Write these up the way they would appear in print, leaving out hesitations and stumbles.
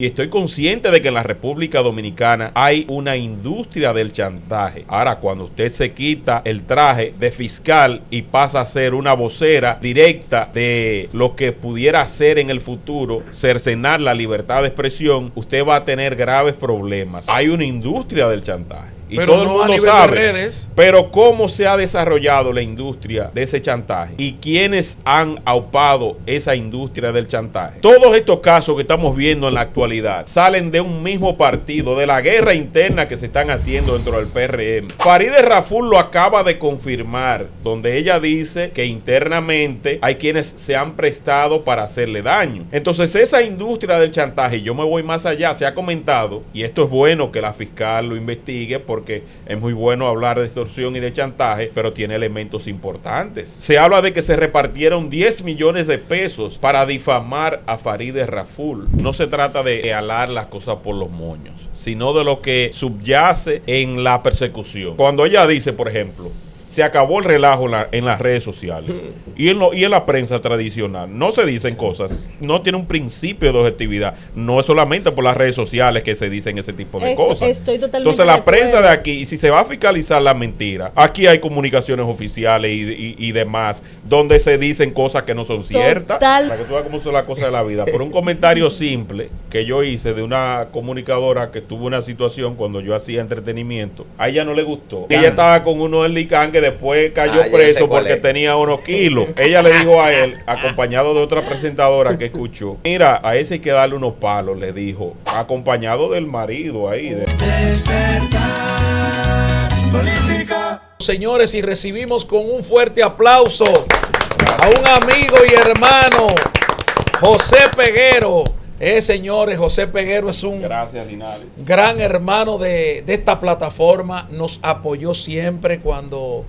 Y estoy consciente de que en la República Dominicana hay una industria del chantaje. Ahora, cuando usted se quita el traje de fiscal y pasa a ser una vocera directa de lo que pudiera ser en el futuro, cercenar la libertad de expresión, usted va a tener graves problemas. Hay una industria del chantaje. Y pero todo el no mundo sabe. Pero cómo se ha desarrollado la industria de ese chantaje y quiénes han aupado esa industria del chantaje. Todos estos casos que estamos viendo en la actualidad salen de un mismo partido, de la guerra interna que se están haciendo dentro del PRM. Farideh Raful lo acaba de confirmar, donde ella dice que internamente hay quienes se han prestado para hacerle daño. Entonces esa industria del chantaje, yo me voy más allá, se ha comentado, y esto es bueno que la fiscal lo investigue porque es muy bueno hablar de extorsión y de chantaje, pero tiene elementos importantes. Se habla de que se repartieron 10 millones de pesos para difamar a Farideh Raful. No se trata de alar las cosas por los moños, sino de lo que subyace en la persecución. Cuando ella dice, por ejemplo, se acabó el relajo en las redes sociales y en la prensa tradicional no se dicen cosas, no tiene un principio de objetividad, no es solamente por las redes sociales que se dicen ese tipo de cosas. Entonces la prensa de aquí, y si se va a fiscalizar la mentira, aquí hay comunicaciones oficiales y demás donde se dicen cosas que no son ciertas, para que tú veas cómo son las cosas de la vida. Por un comentario simple que yo hice de una comunicadora que tuvo una situación cuando yo hacía entretenimiento, a ella no le gustó. Ella estaba con uno del Licán que después cayó preso porque tenía unos kilos. Ella le dijo a él, acompañado de otra presentadora que escuchó, mira, a ese hay que darle unos palos, le dijo, acompañado del marido ahí. Señores, y recibimos con un fuerte aplauso a un amigo y hermano, José Peguero. Señores, José Peguero es un gran hermano de esta plataforma. Nos apoyó siempre cuando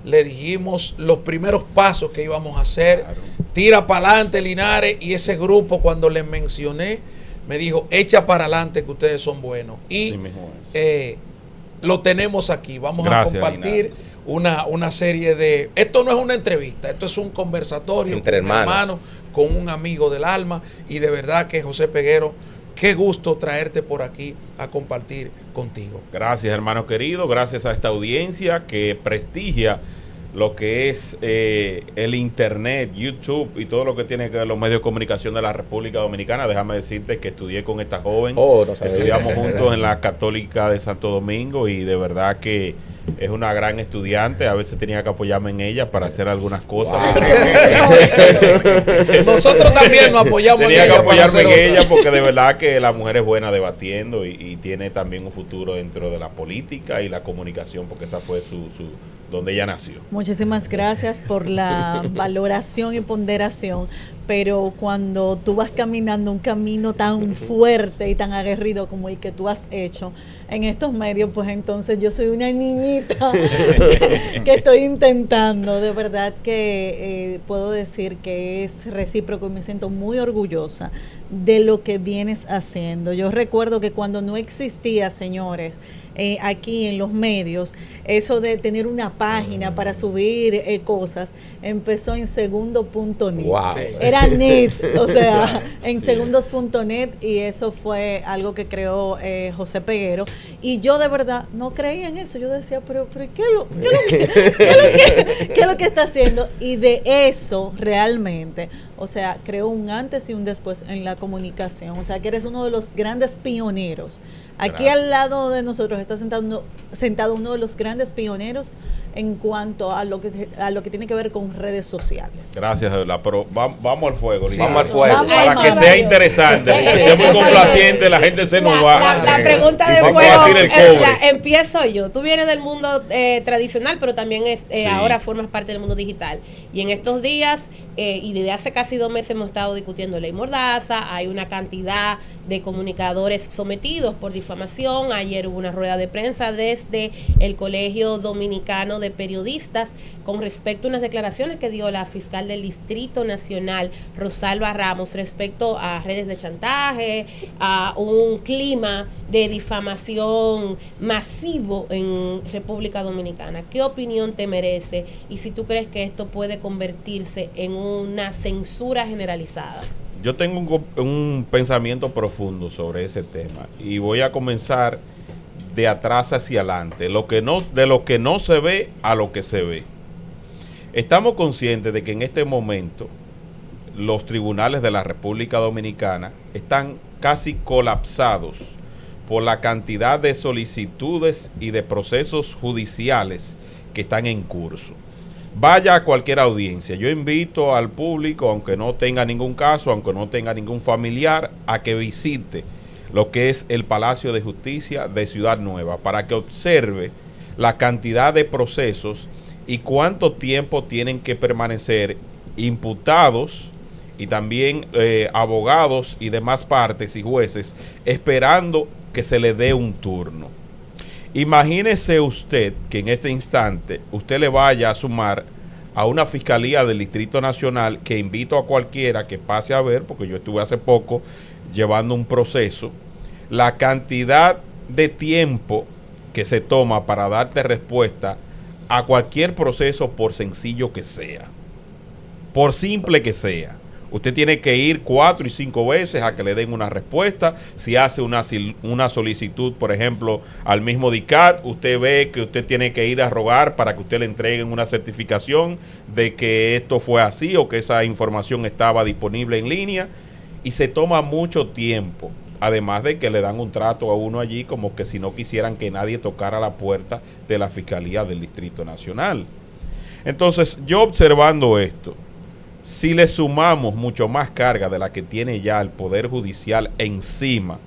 le dijimos los primeros pasos que íbamos a hacer. Claro. Tira para adelante, Linares. Y ese grupo, cuando les mencioné, me dijo, echa para adelante que ustedes son buenos. Y lo tenemos aquí. Vamos a compartir una serie de... Esto no es una entrevista, esto es un conversatorio entre hermanos, con un amigo del alma. Y de verdad que, José Peguero, qué gusto traerte por aquí a compartir contigo. Gracias, hermano querido. Gracias a esta audiencia que prestigia lo que es el internet, YouTube y todo lo que tiene que ver los medios de comunicación de la República Dominicana. Déjame decirte que estudié con esta joven. Estudiamos juntos en la Católica de Santo Domingo y de verdad que es una gran estudiante. A veces tenía que apoyarme en ella para hacer algunas cosas. Wow. Nosotros también nos apoyamos en ella. Tenía que apoyarme en ella porque de verdad que la mujer es buena debatiendo y tiene también un futuro dentro de la política y la comunicación, porque esa fue donde ella nació. Muchísimas gracias por la valoración y ponderación, pero cuando tú vas caminando un camino tan fuerte y tan aguerrido como el que tú has hecho en estos medios, pues entonces yo soy una niñita que estoy intentando. De verdad que puedo decir que es recíproco y me siento muy orgullosa de lo que vienes haciendo. Yo recuerdo que cuando no existía, señores, aquí en los medios, eso de tener una página para subir cosas, empezó en segundos.net. Wow. Era net, o sea, en segundos.net, y eso fue algo que creó José Peguero. Y yo de verdad no creía en eso. Yo decía, pero ¿qué es lo que está haciendo? Y de eso realmente, o sea, creó un antes y un después en la comunicación. O sea, que eres uno de los grandes pioneros. Aquí Gracias. Al lado de nosotros está sentado uno de los grandes pioneros en cuanto a lo que tiene que ver con redes sociales. Gracias, de verdad. Pero vamos al fuego. Sí. Vamos al fuego. Para que sea interesante, porque si es muy complaciente, la gente se nos va. La pregunta de fuego empiezo yo. Tú vienes del mundo tradicional, pero también ahora formas parte del mundo digital. Y en estos días, y desde hace casi 2 meses hemos estado discutiendo ley Mordaza. Hay una cantidad de comunicadores sometidos por difamación. Ayer hubo una rueda de prensa desde el Colegio Dominicano de Periodistas con respecto a unas declaraciones que dio la fiscal del Distrito Nacional, Rosalba Ramos, respecto a redes de chantaje, a un clima de difamación masivo en República Dominicana. ¿Qué opinión te merece? Y si tú crees que esto puede convertirse en una censura generalizada. yo tengo un pensamiento profundo sobre ese tema y voy a comenzar de atrás hacia adelante, de lo que no se ve a lo que se ve. Estamos conscientes de que en este momento los tribunales de la República Dominicana están casi colapsados por la cantidad de solicitudes y de procesos judiciales que están en curso. Vaya a cualquier audiencia. Yo invito al público, aunque no tenga ningún caso, aunque no tenga ningún familiar, a que visite lo que es el Palacio de Justicia de Ciudad Nueva para que observe la cantidad de procesos y cuánto tiempo tienen que permanecer imputados y también abogados y demás partes y jueces esperando que se le dé un turno. Imagínese usted que en este instante usted le vaya a sumar a una fiscalía del Distrito Nacional, que invito a cualquiera que pase a ver, porque yo estuve hace poco llevando un proceso, la cantidad de tiempo que se toma para darte respuesta a cualquier proceso, por sencillo que sea, por simple que sea. Usted tiene que ir 4 y 5 veces a que le den una respuesta. Si hace una solicitud, por ejemplo, al mismo DICAT, usted ve que usted tiene que ir a rogar para que usted le entreguen una certificación de que esto fue así o que esa información estaba disponible en línea, y se toma mucho tiempo. Además de que le dan un trato a uno allí como que si no quisieran que nadie tocara la puerta de la Fiscalía del Distrito Nacional. Entonces, yo observando esto, si le sumamos mucho más carga de la que tiene ya el Poder Judicial encima,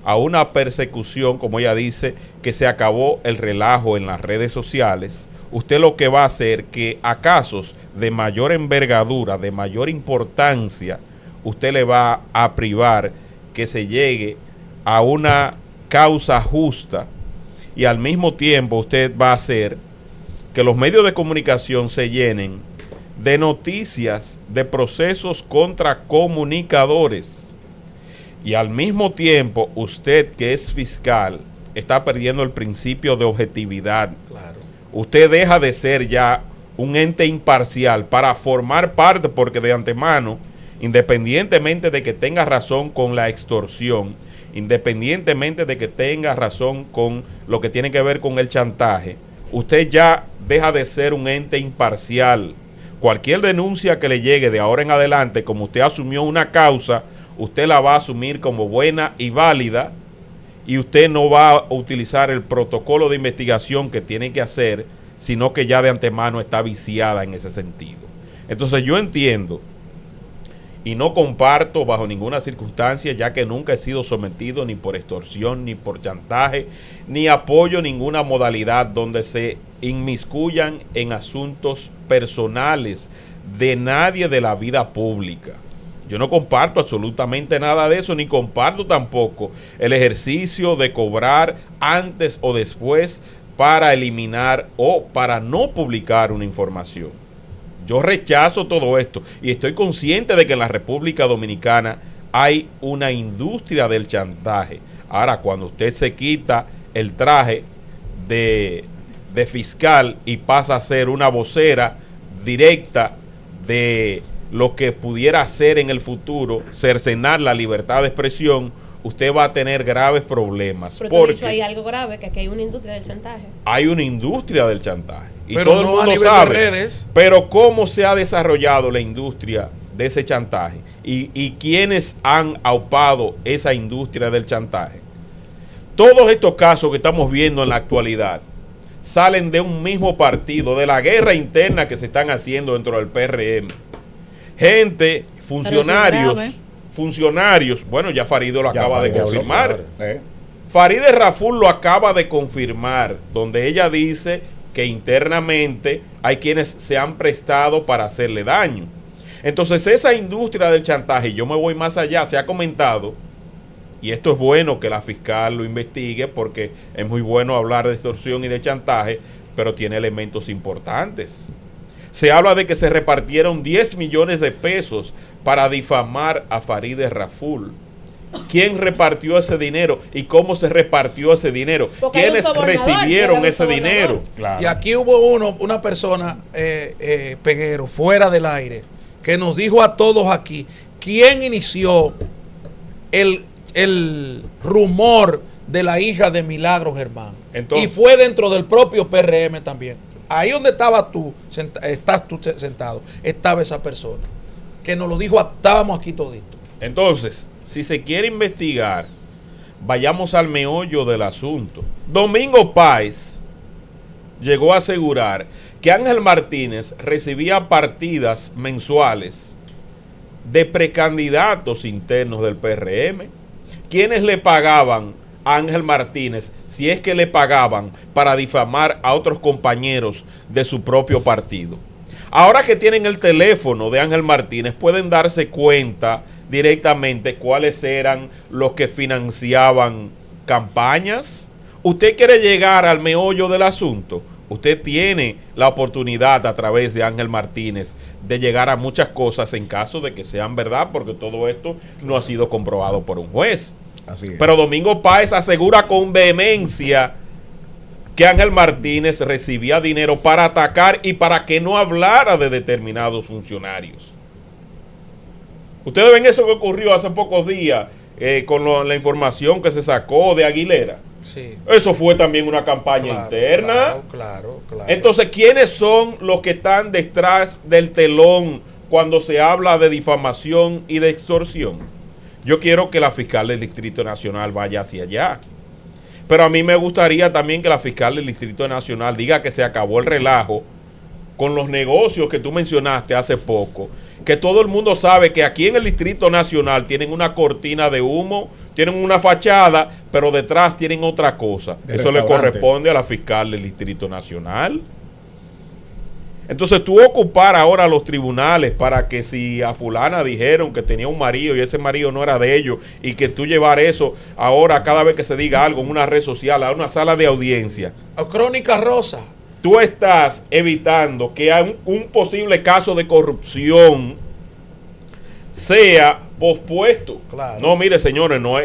a una persecución, como ella dice, que se acabó el relajo en las redes sociales, usted lo que va a hacer que a casos de mayor envergadura, de mayor importancia, usted le va a privar que se llegue a una causa justa, y al mismo tiempo usted va a hacer que los medios de comunicación se llenen de noticias de procesos contra comunicadores, y al mismo tiempo usted, que es fiscal, está perdiendo el principio de objetividad. Claro. Usted deja de ser ya un ente imparcial para formar parte, porque de antemano, independientemente de que tenga razón con la extorsión, independientemente de que tenga razón con lo que tiene que ver con el chantaje, usted ya deja de ser un ente imparcial. Cualquier denuncia que le llegue de ahora en adelante, como usted asumió una causa, usted la va a asumir como buena y válida, y usted no va a utilizar el protocolo de investigación que tiene que hacer, sino que ya de antemano está viciada en ese sentido. Entonces yo entiendo y no comparto bajo ninguna circunstancia, ya que nunca he sido sometido ni por extorsión, ni por chantaje, ni apoyo ninguna modalidad donde se inmiscuyan en asuntos personales de nadie de la vida pública. Yo no comparto absolutamente nada de eso, ni comparto tampoco el ejercicio de cobrar antes o después para eliminar o para no publicar una información. Yo rechazo todo esto y estoy consciente de que en la República Dominicana hay una industria del chantaje. Ahora, cuando usted se quita el traje de fiscal y pasa a ser una vocera directa de lo que pudiera hacer en el futuro, cercenar la libertad de expresión, usted va a tener graves problemas. Pero tú has dicho, hay algo grave, que aquí hay una industria del chantaje. Hay una industria del chantaje. Y pero todo no el mundo sabe. Pero cómo se ha desarrollado la industria de ese chantaje y quiénes han aupado esa industria del chantaje. Todos estos casos que estamos viendo en la actualidad salen de un mismo partido, de la guerra interna que se están haciendo dentro del PRM. Gente, funcionarios, bueno, ya Farideh lo acaba de confirmar. Farideh Raful lo acaba de confirmar, donde ella dice que internamente hay quienes se han prestado para hacerle daño. Entonces, esa industria del chantaje, yo me voy más allá, se ha comentado, y esto es bueno que la fiscal lo investigue, porque es muy bueno hablar de extorsión y de chantaje, pero tiene elementos importantes. Se habla de que se repartieron 10 millones de pesos para difamar a Farideh Raful. ¿Quién repartió ese dinero y cómo se repartió ese dinero? Porque ¿quiénes recibieron ese dinero? Claro. Y aquí hubo una persona, Peguero, fuera del aire, que nos dijo a todos aquí quién inició el rumor de la hija de Milagro Germán. Entonces, y fue dentro del propio PRM también. Ahí donde estás tú sentado, estaba esa persona que nos lo dijo, estábamos aquí toditos. Entonces, si se quiere investigar, vayamos al meollo del asunto. Domingo Páez llegó a asegurar que Ángel Martínez recibía partidas mensuales de precandidatos internos del PRM, quienes le pagaban a Ángel Martínez, si es que le pagaban, para difamar a otros compañeros de su propio partido. Ahora que tienen el teléfono de Ángel Martínez, pueden darse cuenta directamente cuáles eran los que financiaban campañas. ¿Usted quiere llegar al meollo del asunto? Usted tiene la oportunidad a través de Ángel Martínez de llegar a muchas cosas en caso de que sean verdad, porque todo esto no ha sido comprobado por un juez. Así es. Pero Domingo Páez asegura con vehemencia que Ángel Martínez recibía dinero para atacar y para que no hablara de determinados funcionarios. Ustedes ven eso que ocurrió hace pocos días con la información que se sacó de Aguilera. Sí. Eso fue también una campaña interna. Claro. Entonces, ¿quiénes son los que están detrás del telón cuando se habla de difamación y de extorsión? Yo quiero que la fiscal del Distrito Nacional vaya hacia allá. Pero a mí me gustaría también que la fiscal del Distrito Nacional diga que se acabó el relajo con los negocios que tú mencionaste hace poco. Que todo el mundo sabe que aquí en el Distrito Nacional tienen una cortina de humo, tienen una fachada, pero detrás tienen otra cosa. Eso le corresponde a la fiscal del Distrito Nacional. Entonces tú ocupar ahora los tribunales para que si a fulana dijeron que tenía un marido y ese marido no era de ellos, y que tú llevar eso ahora cada vez que se diga algo en una red social a una sala de audiencia. A Crónica Rosa. Tú estás evitando que un posible caso de corrupción sea pospuesto. Claro. No, mire, señores, no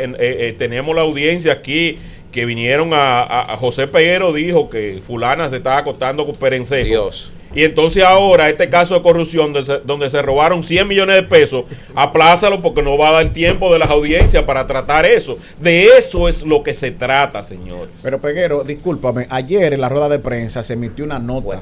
tenemos la audiencia aquí que vinieron a José Peguero, dijo que fulana se estaba acostando con Perencejo. Dios. Y entonces ahora este caso de corrupción donde se robaron 100 millones de pesos, aplázalo porque no va a dar tiempo de las audiencias para tratar eso. De eso es lo que se trata, señores. Pero Peguero, discúlpame, ayer en la rueda de prensa se emitió una nota,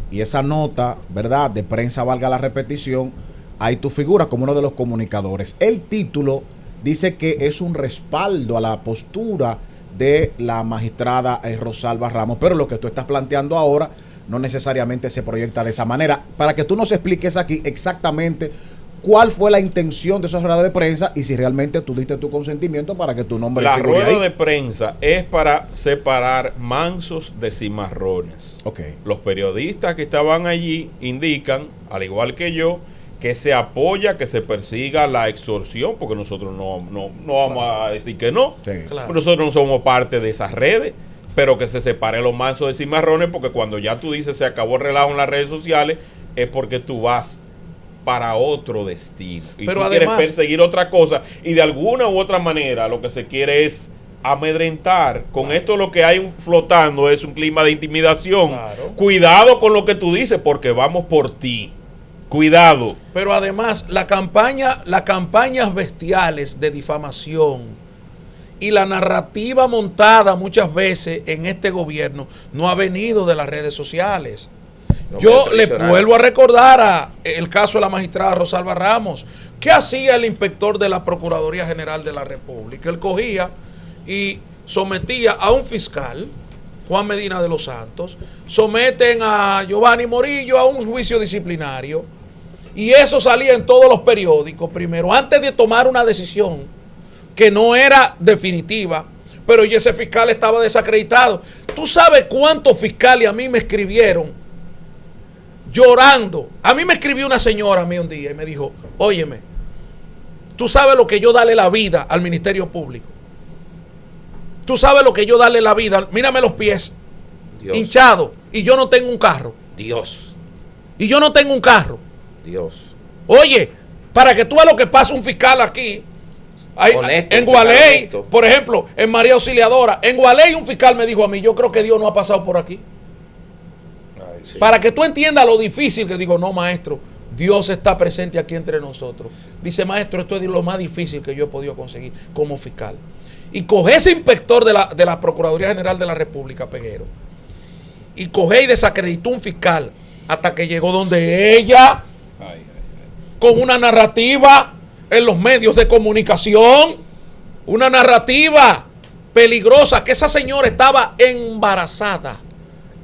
y esa nota, ¿verdad?, de prensa, valga la repetición, ahí tu figura como uno de los comunicadores. El título dice que es un respaldo a la postura de la magistrada Rosalba Ramos, pero lo que tú estás planteando ahora no necesariamente se proyecta de esa manera. Para que tú nos expliques aquí exactamente cuál fue la intención de esa rueda de prensa y si realmente tú diste tu consentimiento para que tu nombre figure ahí. La rueda de prensa es para separar mansos de cimarrones. Okay. Los periodistas que estaban allí indican, al igual que yo, que se apoya que se persiga la extorsión, porque nosotros no vamos a decir que no. Sí. Claro. Nosotros no somos parte de esas redes. Pero que se separe los mansos de cimarrones, porque cuando ya tú dices se acabó el relajo en las redes sociales, es porque tú vas para otro destino. Y pero tú además quieres perseguir otra cosa. Y de alguna u otra manera lo que se quiere es amedrentar. Con esto lo que hay flotando es un clima de intimidación. Claro. Cuidado con lo que tú dices, porque vamos por ti. Cuidado. Pero además las campañas bestiales de difamación y la narrativa montada muchas veces en este gobierno no ha venido de las redes sociales. Yo le vuelvo a recordar el caso de la magistrada Rosalba Ramos. ¿Qué hacía el inspector de la Procuraduría General de la República? Él cogía y sometía a un fiscal, Juan Medina de los Santos, someten a Giovanni Morillo a un juicio disciplinario, y eso salía en todos los periódicos primero, antes de tomar una decisión que no era definitiva, pero y ese fiscal estaba desacreditado. ¿Tú sabes cuántos fiscales a mí me escribieron llorando? A mí me escribió una señora a mí un día y me dijo, óyeme, tú sabes lo que yo darle la vida al Ministerio Público. Tú sabes lo que yo darle la vida, mírame los pies, Dios, hinchados, y yo no tengo un carro. Dios. Y yo no tengo un carro. Dios. Oye, para que tú veas lo que pasa un fiscal aquí. En Gualey, por ejemplo, en María Auxiliadora, en Gualey un fiscal me dijo a mí, yo creo que Dios no ha pasado por aquí. Ay, sí. Para que tú entiendas lo difícil que digo, no, maestro, Dios está presente aquí entre nosotros. Dice, maestro, esto es lo más difícil que yo he podido conseguir como fiscal. Y coge ese inspector de la Procuraduría General de la República, Peguero, y coge y desacreditó un fiscal hasta que llegó donde ella, con una narrativa en los medios de comunicación, una narrativa peligrosa, que esa señora estaba embarazada,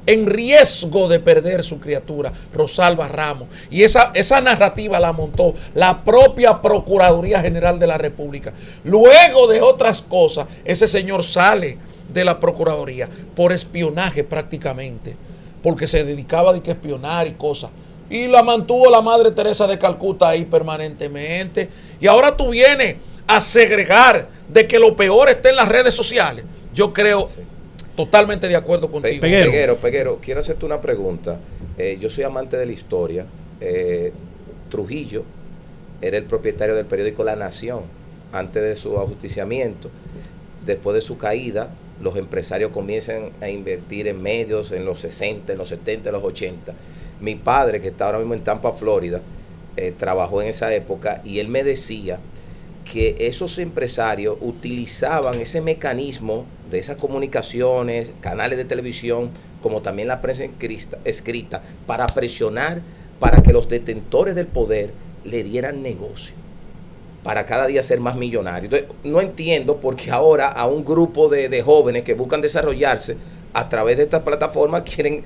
en riesgo de perder su criatura, Rosalba Ramos. Y esa narrativa la montó la propia Procuraduría General de la República. Luego de otras cosas, ese señor sale de la Procuraduría por espionaje prácticamente, porque se dedicaba a espionar y cosas. Y la mantuvo la Madre Teresa de Calcuta ahí permanentemente. Y ahora tú vienes a segregar de que lo peor está en las redes sociales. Yo creo... Sí. Totalmente de acuerdo contigo. Peguero, quiero hacerte una pregunta. Yo soy amante de la historia. Trujillo era el propietario del periódico La Nación antes de su ajusticiamiento. Después de su caída, los empresarios comienzan a invertir en medios en los 60, en los 70, en los 80. Mi padre, que está ahora mismo en Tampa, Florida, trabajó en esa época y él me decía que esos empresarios utilizaban ese mecanismo de esas comunicaciones, canales de televisión, como también la prensa escrita, para presionar para que los detentores del poder le dieran negocio, para cada día ser más millonarios. Entonces, no entiendo por qué ahora a un grupo de jóvenes que buscan desarrollarse a través de estas plataformas quieren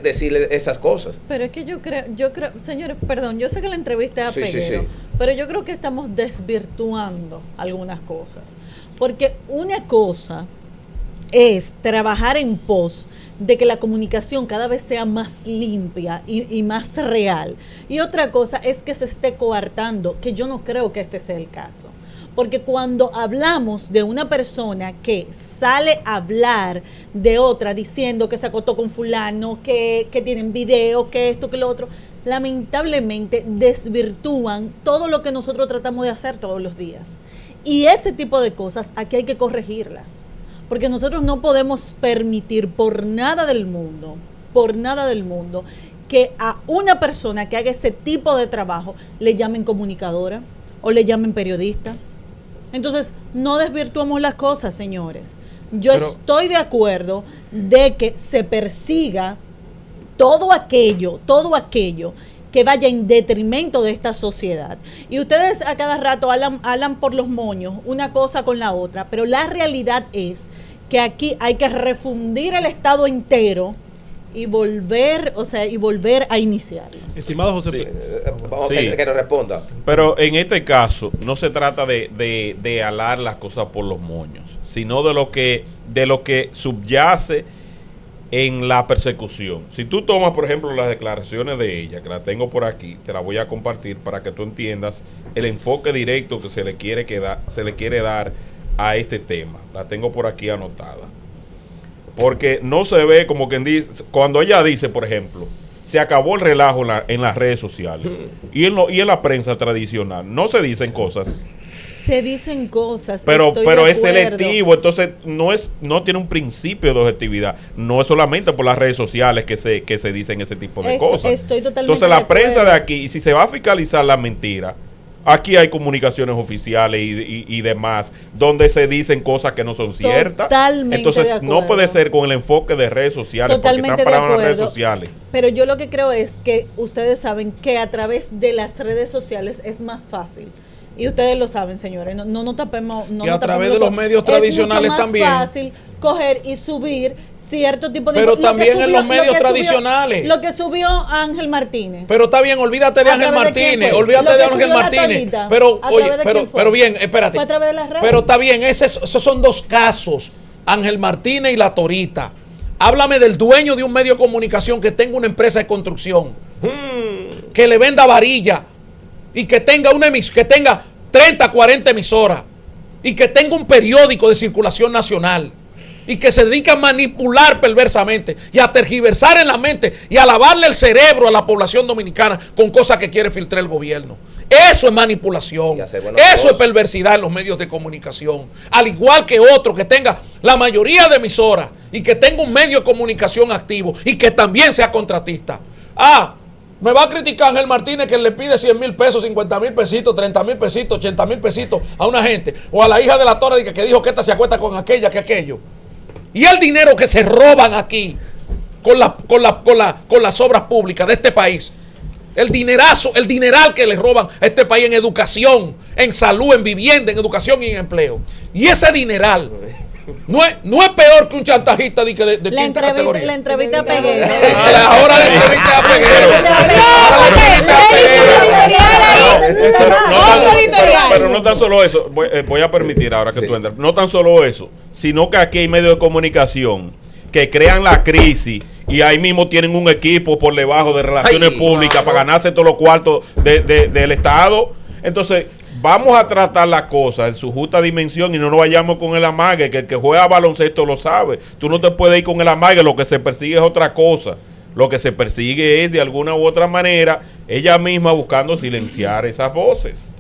decirle esas cosas. Pero es que yo creo, señores, perdón, yo sé que la entrevista es a Peguero, sí. Pero yo creo que estamos desvirtuando algunas cosas. Porque una cosa es trabajar en pos de que la comunicación cada vez sea más limpia y más real. Y otra cosa es que se esté coartando, que yo no creo que este sea el caso. Porque cuando hablamos de una persona que sale a hablar de otra diciendo que se acostó con fulano, que tienen video, que esto, que lo otro, lamentablemente desvirtúan todo lo que nosotros tratamos de hacer todos los días. Y ese tipo de cosas aquí hay que corregirlas. Porque nosotros no podemos permitir por nada del mundo, que a una persona que haga ese tipo de trabajo le llamen comunicadora o le llamen periodista. Entonces, no desvirtuamos las cosas, señores. Pero estoy de acuerdo de que se persiga todo aquello que vaya en detrimento de esta sociedad. Y ustedes a cada rato hablan por los moños, una cosa con la otra, pero la realidad es que aquí hay que refundir el Estado entero y volver a iniciar. Estimado José, sí, vamos que nos responda. Pero en este caso no se trata de alar las cosas por los moños, sino de lo que subyace en la persecución. Si tú tomas, por ejemplo, las declaraciones de ella, que la tengo por aquí, te la voy a compartir para que tú entiendas el enfoque directo que se le quiere dar a este tema. La tengo por aquí anotada. Porque no se ve como quien dice, cuando ella dice, por ejemplo, se acabó el relajo en las redes sociales y en la prensa tradicional, no se dicen cosas. Se dicen cosas, pero es selectivo, entonces no tiene un principio de objetividad. No es solamente por las redes sociales que se dicen ese tipo de cosas. Estoy totalmente entonces la prensa de aquí, y si se va a fiscalizar la mentira, aquí hay comunicaciones oficiales y demás, donde se dicen cosas que no son ciertas. Totalmente. Entonces no puede ser con el enfoque de redes sociales, totalmente porque están parados en las redes sociales. Pero yo lo que creo es que ustedes saben que a través de las redes sociales es más fácil. Y ustedes lo saben, señores, no tapemos. Y a través de los medios tradicionales también. Es mucho más fácil coger y subir cierto tipo de... Pero también en los medios tradicionales. Lo que subió Ángel Martínez. Pero está bien, olvídate de Ángel Martínez. Olvídate de Ángel Martínez. Pero, oye, pero bien, espérate. ¿Fue a través de las redes? Pero está bien, esos son dos casos. Ángel Martínez y la Torita. Háblame del dueño de un medio de comunicación que tenga una empresa de construcción. Que le venda varilla. Y que tenga 30, 40 emisoras. Y que tenga un periódico de circulación nacional. Y que se dedique a manipular perversamente. Y a tergiversar en la mente. Y a lavarle el cerebro a la población dominicana con cosas que quiere filtrar el gobierno. Eso es manipulación. Eso es perversidad en los medios de comunicación. Al igual que otro que tenga la mayoría de emisoras. Y que tenga un medio de comunicación activo. Y que también sea contratista. Me va a criticar Ángel Martínez que le pide 100 mil pesos, 50 mil pesitos, 30 mil pesitos, 80 mil pesitos a una gente. O a la hija de la Torre que dijo que esta se acuesta con aquella, que aquello. Y el dinero que se roban aquí con las obras públicas de este país. El dineral que le roban a este país en educación, en salud, en vivienda, en educación y en empleo. Y ese dineral no es peor que un chantajista de quinta categoría. La entrevista a Peguero. Ahora la entrevista a Peguero. Pero no tan solo eso. Voy a permitir ahora que tú entres. No tan solo eso, sino que aquí hay medios de comunicación que crean la crisis y ahí mismo tienen un equipo por debajo de relaciones públicas para ganarse todos los cuartos del Estado. Entonces, vamos a tratar las cosas en su justa dimensión y no nos vayamos con el amague, que el que juega baloncesto lo sabe. Tú no te puedes ir con el amague, lo que se persigue es otra cosa. Lo que se persigue es, de alguna u otra manera, ella misma buscando silenciar esas voces.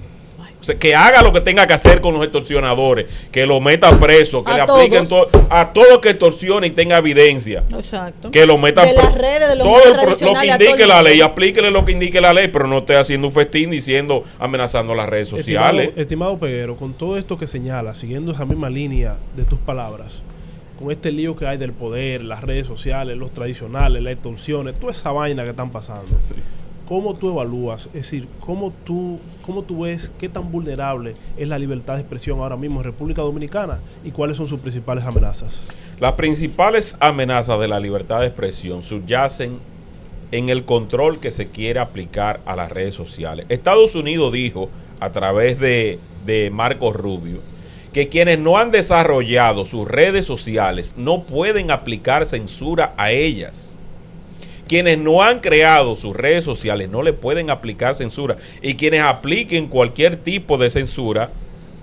O sea, que haga lo que tenga que hacer con los extorsionadores, que lo meta preso, que le apliquen a todo que extorsione y tenga evidencia. Exacto. Que lo metan preso. De las redes, de los todo lo que indique la ley, aplíquele lo que indique la ley, pero no esté haciendo un festín diciendo, amenazando las redes sociales. Estimado Peguero, con todo esto que señala, siguiendo esa misma línea de tus palabras, con este lío que hay del poder, las redes sociales, los tradicionales, las extorsiones, toda esa vaina que están pasando. Sí. ¿Cómo tú evalúas? Es decir, ¿cómo tú ves qué tan vulnerable es la libertad de expresión ahora mismo en República Dominicana y cuáles son sus principales amenazas? Las principales amenazas de la libertad de expresión subyacen en el control que se quiere aplicar a las redes sociales. Estados Unidos dijo, a través de Marco Rubio, que quienes no han desarrollado sus redes sociales no pueden aplicar censura a ellas. Quienes no han creado sus redes sociales no le pueden aplicar censura. Y quienes apliquen cualquier tipo de censura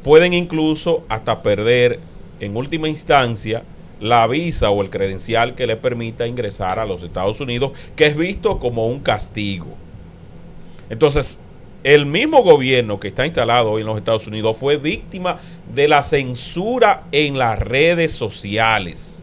pueden incluso hasta perder, en última instancia, la visa o el credencial que le permita ingresar a los Estados Unidos, que es visto como un castigo. Entonces, el mismo gobierno que está instalado hoy en los Estados Unidos fue víctima de la censura en las redes sociales.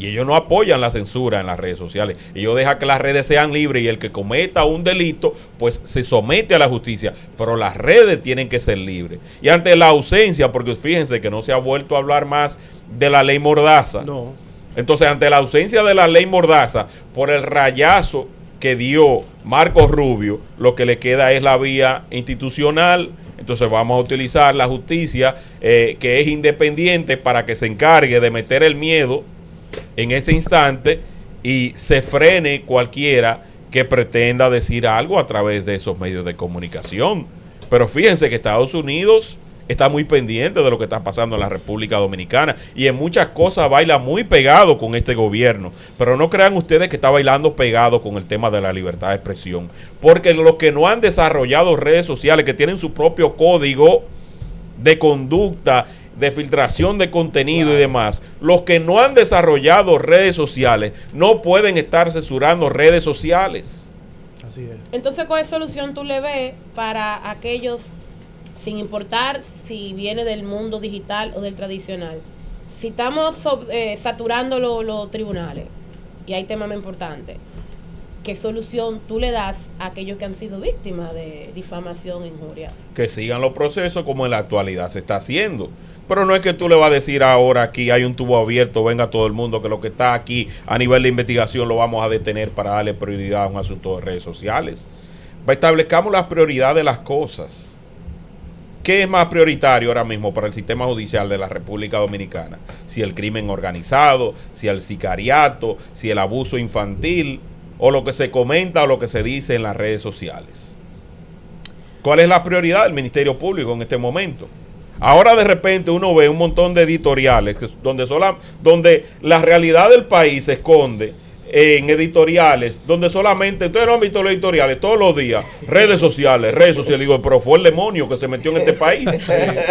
Y ellos no apoyan la censura en las redes sociales. Ellos dejan que las redes sean libres y el que cometa un delito, pues se somete a la justicia. Pero las redes tienen que ser libres. Y ante la ausencia, porque fíjense que no se ha vuelto a hablar más de la ley Mordaza. No. Entonces, ante la ausencia de la ley Mordaza, por el rayazo que dio Marco Rubio, lo que le queda es la vía institucional. Entonces vamos a utilizar la justicia que es independiente para que se encargue de meter el miedo en ese instante y se frene cualquiera que pretenda decir algo a través de esos medios de comunicación. Pero fíjense que Estados Unidos está muy pendiente de lo que está pasando en la República Dominicana y en muchas cosas baila muy pegado con este gobierno. Pero no crean ustedes que está bailando pegado con el tema de la libertad de expresión, porque los que no han desarrollado redes sociales, que tienen su propio código de conducta, de filtración de contenido y demás, los que no han desarrollado redes sociales no pueden estar censurando redes sociales. Así es. Entonces, ¿cuál solución tú le ves para aquellos, sin importar si viene del mundo digital o del tradicional? Si estamos saturando los tribunales y hay temas muy importantes, ¿qué solución tú le das a aquellos que han sido víctimas de difamación e injuria? Que sigan los procesos como en la actualidad se está haciendo. Pero no es que tú le vas a decir ahora aquí hay un tubo abierto, venga todo el mundo, que lo que está aquí a nivel de investigación lo vamos a detener para darle prioridad a un asunto de redes sociales. Establezcamos las prioridades de las cosas. ¿Qué es más prioritario ahora mismo para el sistema judicial de la República Dominicana? Si el crimen organizado, si el sicariato, si el abuso infantil, o lo que se comenta o lo que se dice en las redes sociales. ¿Cuál es la prioridad del Ministerio Público en este momento? Ahora de repente uno ve un montón de editoriales donde la realidad del país se esconde en editoriales, donde solamente, ustedes no han visto los editoriales todos los días, redes sociales, digo, pero fue el demonio que se metió en este país,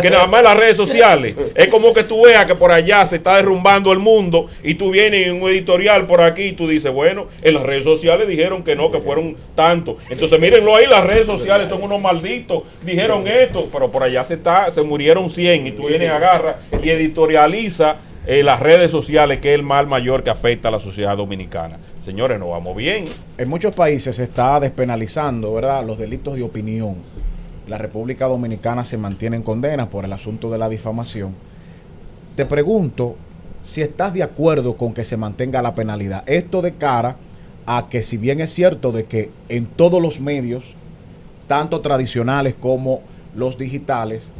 que nada más las redes sociales, es como que tú veas que por allá se está derrumbando el mundo y tú vienes en un editorial por aquí y tú dices, bueno, en las redes sociales dijeron que no, que fueron tantos, entonces mírenlo ahí, las redes sociales son unos malditos, dijeron esto, pero por allá se murieron 100 y tú vienes, agarra y editorializa las redes sociales, que es el mal mayor que afecta a la sociedad dominicana. Señores, nos vamos bien. En muchos países se está despenalizando, ¿verdad?, los delitos de opinión. La República Dominicana se mantiene en condena por el asunto de la difamación. Te pregunto si estás de acuerdo con que se mantenga la penalidad. Esto de cara a que, si bien es cierto de que en todos los medios, tanto tradicionales como los digitales,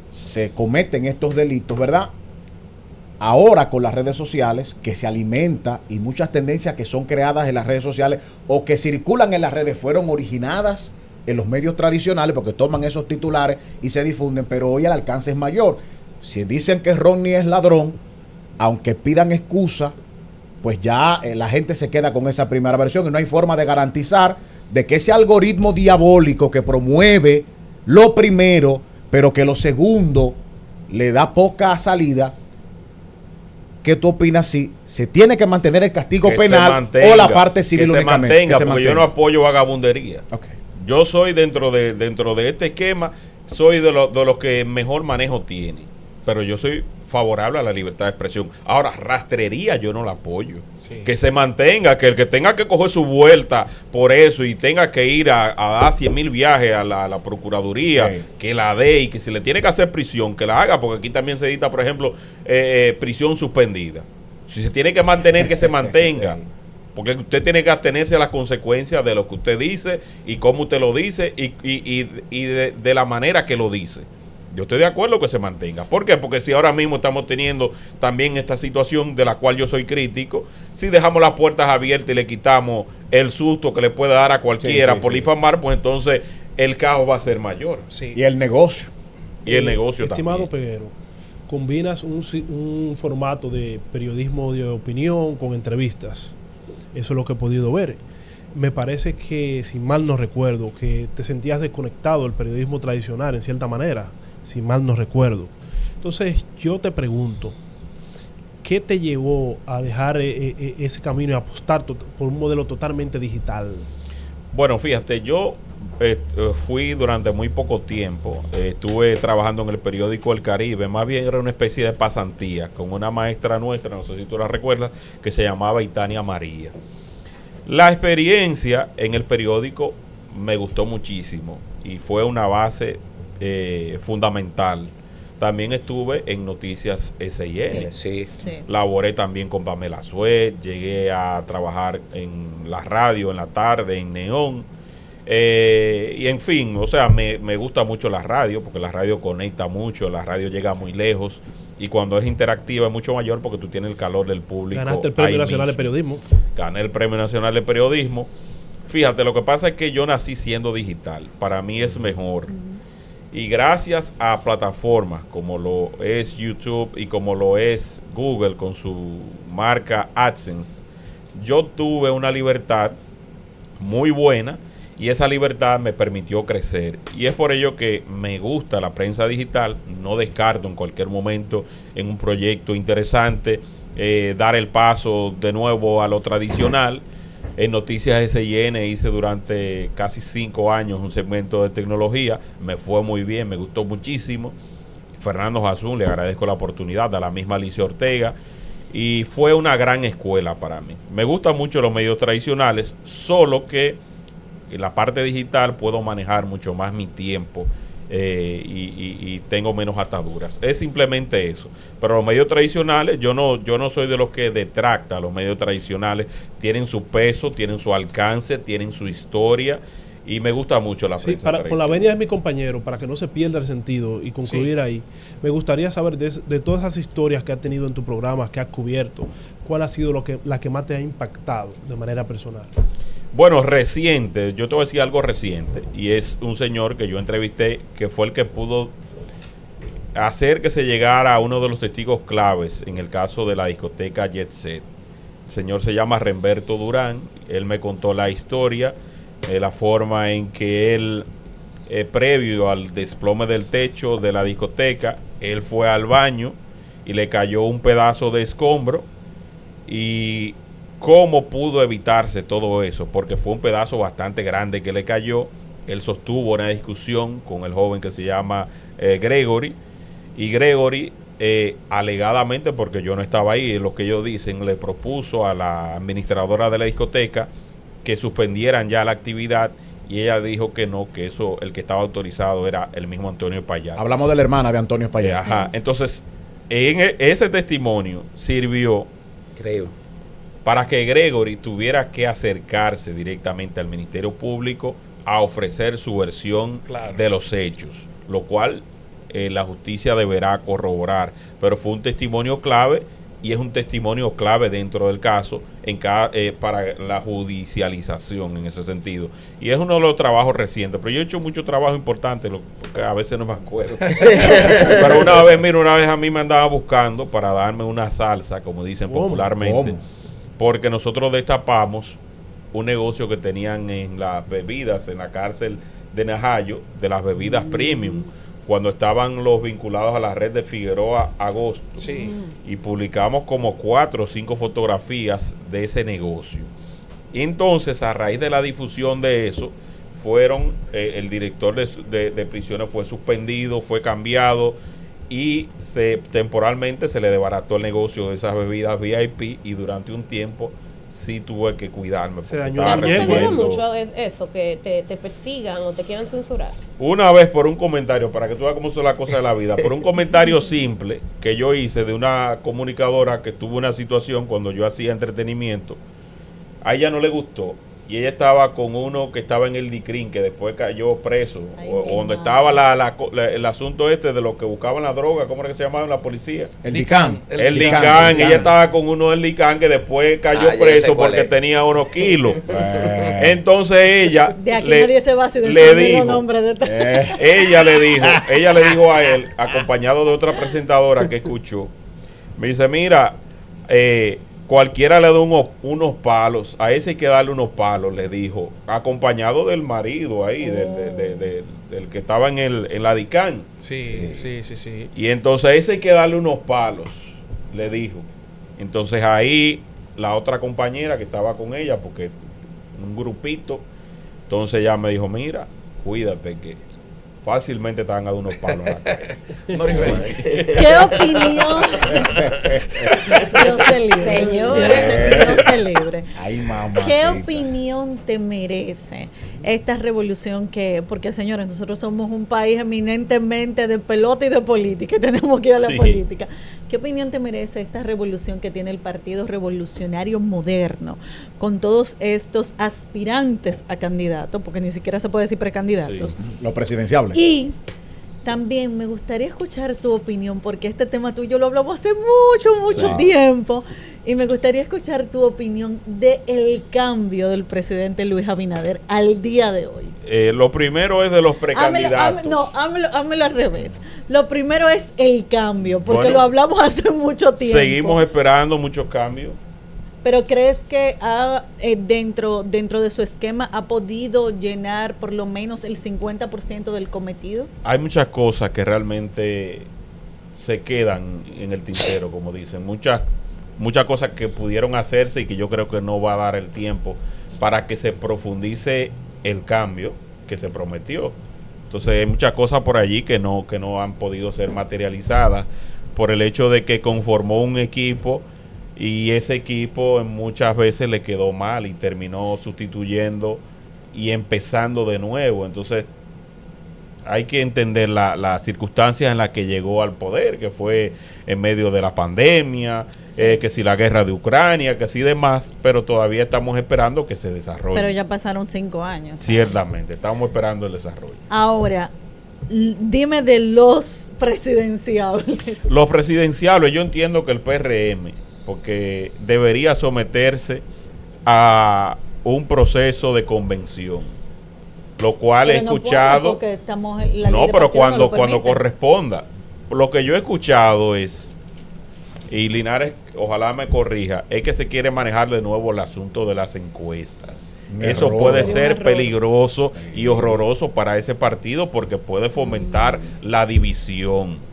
se cometen estos delitos, ¿verdad? Ahora con las redes sociales, que se alimenta, y muchas tendencias que son creadas en las redes sociales o que circulan en las redes fueron originadas en los medios tradicionales, porque toman esos titulares y se difunden, pero hoy el alcance es mayor. Si dicen que Ronnie es ladrón, aunque pidan excusa, pues ya la gente se queda con esa primera versión y no hay forma de garantizar de que ese algoritmo diabólico que promueve lo primero, pero que lo segundo le da poca salida. ¿Qué tú opinas si se tiene que mantener el castigo penal o la parte civil únicamente? Que se mantenga, porque yo no apoyo vagabundería. Okay. Yo soy dentro de este esquema, soy de los que mejor manejo tiene, pero yo soy favorable a la libertad de expresión. Ahora, rastrería yo no la apoyo. Sí. Que se mantenga, que el que tenga que coger su vuelta por eso y tenga que ir a dar 100,000 viajes a la Procuraduría, sí, que la dé, y que si le tiene que hacer prisión, que la haga, porque aquí también se dicta, por ejemplo, prisión suspendida. Si se tiene que mantener, que se mantenga. Porque usted tiene que atenerse a las consecuencias de lo que usted dice y cómo usted lo dice y de la manera que lo dice. Yo estoy de acuerdo que se mantenga. ¿Por qué? Porque si ahora mismo estamos teniendo también esta situación de la cual yo soy crítico, si dejamos las puertas abiertas y le quitamos el susto que le puede dar a cualquiera por difamar, pues entonces el caos va a ser mayor. Sí. Y el negocio. Y el negocio estimado también. Peguero, combinas un formato de periodismo de opinión con entrevistas. Eso es lo que he podido ver. Me parece que, si mal no recuerdo, que te sentías desconectado del periodismo tradicional en cierta manera, si mal no recuerdo. Entonces yo te pregunto, ¿qué te llevó a dejar ese camino y apostar por un modelo totalmente digital? Bueno, fíjate, yo fui durante muy poco tiempo, estuve trabajando en el periódico El Caribe, más bien era una especie de pasantía con una maestra nuestra, no sé si tú la recuerdas, que se llamaba Itania María. La experiencia en el periódico me gustó muchísimo y fue una base fundamental. También estuve en Noticias SIN. Sí. Laboré también con Pamela Suet, llegué a trabajar en la radio en la tarde, en Neón. Y en fin, o sea, me gusta mucho la radio, porque la radio conecta mucho, la radio llega muy lejos, y cuando es interactiva es mucho mayor porque tú tienes el calor del público. Ganaste el Premio Nacional de Periodismo. Gané el Premio Nacional de Periodismo. Fíjate, lo que pasa es que yo nací siendo digital, para mí es mejor. Y gracias a plataformas como lo es YouTube y como lo es Google con su marca AdSense, yo tuve una libertad muy buena y esa libertad me permitió crecer. Y es por ello que me gusta la prensa digital. No descarto en cualquier momento en un proyecto interesante dar el paso de nuevo a lo tradicional. En Noticias SIN hice durante casi 5 años un segmento de tecnología. Me fue muy bien, me gustó muchísimo. Fernando Jazún, le agradezco la oportunidad, a la misma Alicia Ortega. Y fue una gran escuela para mí. Me gustan mucho los medios tradicionales, solo que en la parte digital puedo manejar mucho más mi tiempo y tengo menos ataduras. Es simplemente eso. Pero los medios tradicionales, yo no soy de los que detracta. Los medios tradicionales tienen su peso, tienen su alcance, tienen su historia y me gusta mucho la prensa. Con la venia de mi compañero, para que no se pierda el sentido y concluir ahí, me gustaría saber de todas esas historias que has tenido en tu programa, que has cubierto, ¿cuál ha sido la que más te ha impactado de manera personal? Bueno, reciente, yo te voy a decir algo reciente, y es un señor que yo entrevisté, que fue el que pudo hacer que se llegara a uno de los testigos claves en el caso de la discoteca Jet Set. El señor se llama Remberto Durán. Él me contó la historia, la forma en que él, previo al desplome del techo de la discoteca, él fue al baño y le cayó un pedazo de escombro. Y ¿cómo pudo evitarse todo eso? Porque fue un pedazo bastante grande que le cayó. Él sostuvo una discusión con el joven que se llama Gregory. Y Gregory alegadamente, porque yo no estaba ahí, lo que ellos dicen, le propuso a la administradora de la discoteca que suspendieran ya la actividad, y ella dijo que no, que eso, el que estaba autorizado era el mismo Antonio Payá. Hablamos de la hermana de Antonio Payá. Ajá, entonces, ese testimonio sirvió para que Gregory tuviera que acercarse directamente al Ministerio Público a ofrecer su versión de los hechos, lo cual la justicia deberá corroborar, pero fue un testimonio clave, y es un testimonio clave dentro del caso para la judicialización en ese sentido, y es uno de los trabajos recientes. Pero yo he hecho mucho trabajo importante, porque a veces no me acuerdo. Pero una vez a mí me andaba buscando para darme una salsa, como dicen popularmente, porque nosotros destapamos un negocio que tenían en las bebidas en la cárcel de Najayo, de las bebidas premium, cuando estaban los vinculados a la red de Figueroa Agosto. Sí. Y publicamos como 4 o 5 fotografías de ese negocio. Y entonces, a raíz de la difusión de eso, el director de prisiones fue suspendido, fue cambiado, y temporalmente se le desbarató el negocio de esas bebidas VIP, y durante un tiempo sí tuve que cuidarme. ¿Te sucedió mucho eso, que te persigan o te quieran censurar? Una vez por un comentario, para que tú veas cómo son las cosas de la vida, por un comentario simple que yo hice de una comunicadora que tuvo una situación cuando yo hacía entretenimiento, a ella no le gustó, y ella estaba con uno que estaba en el DICRIN, que después cayó preso, o donde estaba el asunto de los que buscaban la droga, ¿cómo era que se llamaba la policía? El DICAN. El DICAN. Ella estaba con uno del DICAN que después cayó preso porque tenía unos kilos. Entonces ella de aquí nadie se va sin le dijo, nombres de ella le dijo a él, acompañado de otra presentadora que escuchó, me dice, mira, cualquiera le da unos palos, a ese hay que darle unos palos, le dijo, acompañado del marido ahí, del que estaba en la DICAN. Sí. Y entonces a ese hay que darle unos palos, le dijo. Entonces ahí la otra compañera que estaba con ella, porque un grupito, entonces ella me dijo, mira, cuídate que fácilmente te van a dar unos palos a la calle. ¿Qué opinión? Dios te libre. Dios te libre. Ay, mamá. ¿Qué opinión te merece esta revolución porque señores, nosotros somos un país eminentemente de pelota y de política, y tenemos que ir a la política? ¿Qué opinión te merece esta revolución que tiene el Partido Revolucionario Moderno, con todos estos aspirantes a candidatos, porque ni siquiera se puede decir precandidatos? Sí, los presidenciables. Y también me gustaría escuchar tu opinión, porque este tema tuyo lo hablamos hace mucho tiempo, y me gustaría escuchar tu opinión del cambio del presidente Luis Abinader al día de hoy. Lo primero es de los precandidatos. Hámelo al revés. Lo primero es el cambio, porque lo hablamos hace mucho tiempo. Seguimos esperando muchos cambios. Pero ¿crees que dentro de su esquema ha podido llenar por lo menos el 50% del cometido? Hay muchas cosas que realmente se quedan en el tintero, como dicen. Muchas cosas que pudieron hacerse y que yo creo que no va a dar el tiempo para que se profundice el cambio que se prometió. Entonces hay muchas cosas por allí que no han podido ser materializadas por el hecho de que conformó un equipo, y ese equipo muchas veces le quedó mal y terminó sustituyendo y empezando de nuevo. Entonces hay que entender las circunstancias en las que llegó al poder, que fue en medio de la pandemia, que si la guerra de Ucrania, que si demás, pero todavía estamos esperando que se desarrolle. Pero ya pasaron 5 años. Ciertamente, estamos esperando el desarrollo. Ahora, dime de los presidenciables. Los presidenciables, yo entiendo que el PRM, porque debería someterse a un proceso de convención, lo cual he escuchado. No, pero cuando corresponda. Lo que yo he escuchado es, y Linares ojalá me corrija, es que se quiere manejar de nuevo el asunto de las encuestas. Eso puede ser peligroso y horroroso para ese partido, porque puede fomentar la división.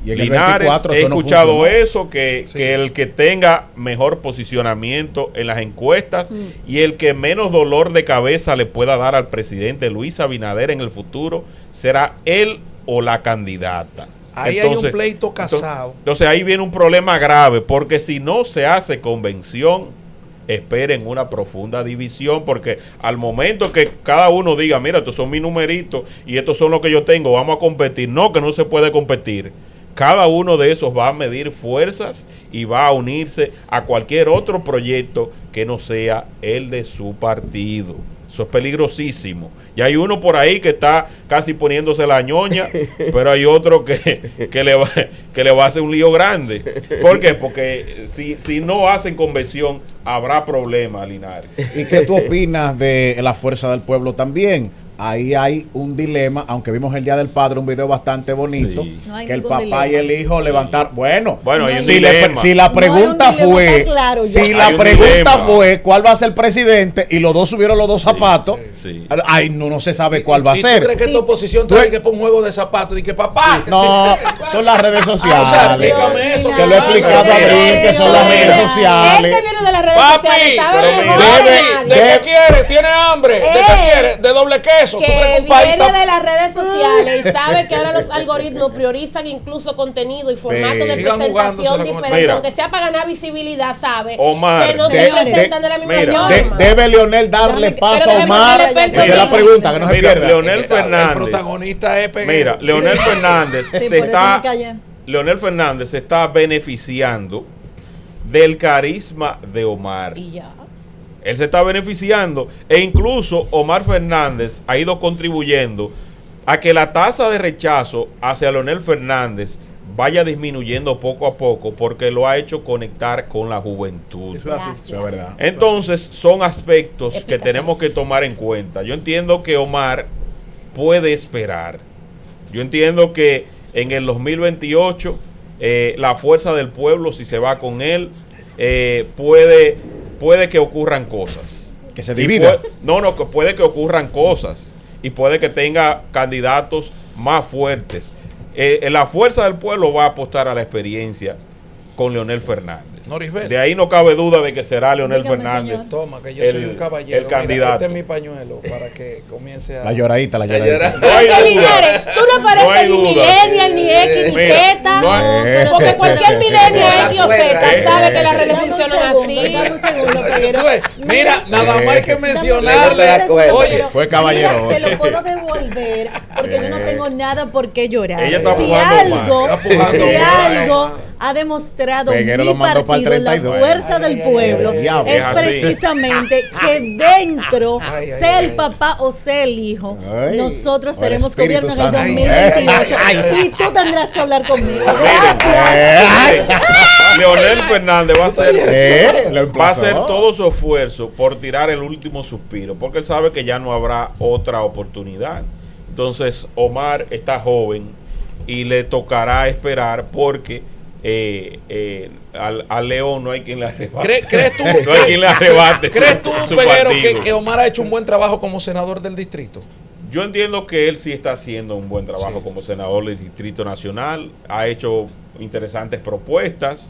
Y Linares, he escuchado eso, que el que tenga mejor posicionamiento en las encuestas y el que menos dolor de cabeza le pueda dar al presidente Luis Abinader en el futuro será él o la candidata. Ahí hay un pleito casado. Entonces ahí viene un problema grave, porque si no se hace convención, esperen una profunda división, porque al momento que cada uno diga, mira, estos son mis numeritos y estos son los que yo tengo, vamos a competir. No, que no se puede competir. Cada uno de esos va a medir fuerzas y va a unirse a cualquier otro proyecto que no sea el de su partido. Eso es peligrosísimo. Y hay uno por ahí que está casi poniéndose la ñoña, pero hay otro que le va a hacer un lío grande. ¿Por qué? Porque si no hacen convención, habrá problemas, Linares. ¿Y qué tú opinas de la Fuerza del Pueblo también? Ahí hay un dilema, aunque vimos el Día del Padre, un video bastante bonito, sí. No que el papá y el hijo levantar. Bueno, no si la pregunta fue, claro, si Hay la un pregunta dilema. fue cuál va a ser el presidente y los dos subieron los dos zapatos, Sí. ay, no se sabe cuál va a ¿Y ser. tú crees que esta oposición trae que pone un juego de zapatos y que papá? No, son las redes sociales. O sea, explícame eso. Que lo he explicado a Abril, que son las redes sociales. Este viene de las redes Papi, sociales, ¿sabe? pero No, mira, ¿de qué quiere? ¿Tiene hambre? ¿De qué quiere? ¿De doble queso? ¿Tú crees que un país viene de las redes sociales y sabe que ahora los algoritmos priorizan incluso contenido y formato de Sigan presentación jugándosela con- diferente, Mira. aunque sea para ganar visibilidad, sabe Omar, que no se presentan de la misma mira, forma. Debe Leonel darle Déjame- paso pero a déjame Omar. darle Esa es la experto. pregunta, que no se Mira, pierda. Leonel El Fernández. protagonista es Peguero. Mira, Leonel Fernández Sí, se por eso está me callé. Leonel Fernández se está beneficiando del carisma de Omar. Y ya. Él se está beneficiando e incluso Omar Fernández ha ido contribuyendo a que la tasa de rechazo hacia Leonel Fernández vaya disminuyendo poco a poco, porque lo ha hecho conectar con la juventud. Eso es así. Eso es verdad. Entonces son aspectos que Explicación. tenemos que tomar en cuenta. Yo entiendo que Omar puede esperar. Yo entiendo que en el 2028 la fuerza del pueblo, si se va con él, puede que ocurran cosas. Que se divida. Que puede que ocurran cosas y puede que tenga candidatos más fuertes. La fuerza del pueblo va a apostar a la experiencia con Leonel Fernández. Norisbel. De ahí no cabe duda de que será Leonel Dígame, Fernández señor. Toma, que yo el- soy un caballero. el candidato. Este es mi pañuelo para que comience a... La lloradita, la lloradita. No hay Este duda. Linares, tú no No hay pareces ni duda. millennial, ni X, ni Mira, Z. no hay- Porque cualquier millennial X o Z sabe que las redes Dame un funcionan segundo, así. dame un segundo, Tú Peguero. ves, mira, nada más hay que Dame un mencionarle. segundo, Oye, Peguero. fue caballero. Mira, te lo puedo devolver porque yo no tengo nada por qué llorar. Ella está si pujando algo, más. Está pujando si más. algo ha demostrado Peguero mi lo mandó para el partido, la 32. fuerza del pueblo, diablo. es Es así. precisamente que dentro, Ay, ay, sea ay. el papá o sea el hijo, Ay, nosotros o el seremos Espíritu gobierno en el Santo. 2028 y tú tendrás que hablar conmigo. Gracias. Leonel Fernández va a hacer Lo va a hacer emplazó. todo su esfuerzo por tirar el último suspiro, porque él sabe que ya no habrá otra oportunidad. Entonces Omar está joven y le tocará esperar, porque al León no hay quien le arrebate. ¿Crees tú? No hay quien le arrebate ¿Crees tú, su Peguero, partido. que Omar ha hecho un buen trabajo como senador del distrito? Yo entiendo que él sí está haciendo un buen trabajo como senador del Distrito Nacional. Ha hecho interesantes propuestas.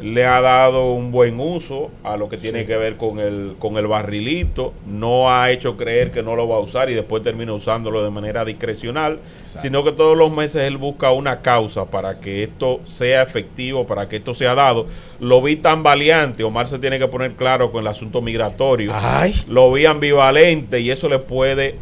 Le ha dado un buen uso a lo que tiene que ver con el barrilito. No ha hecho creer que no lo va a usar y después termina usándolo de manera discrecional, sino que todos los meses él busca una causa para que esto sea efectivo, para que esto sea dado. Lo vi tan valiente. Omar se tiene que poner claro con el asunto migratorio. Ay. Lo vi ambivalente y eso le puede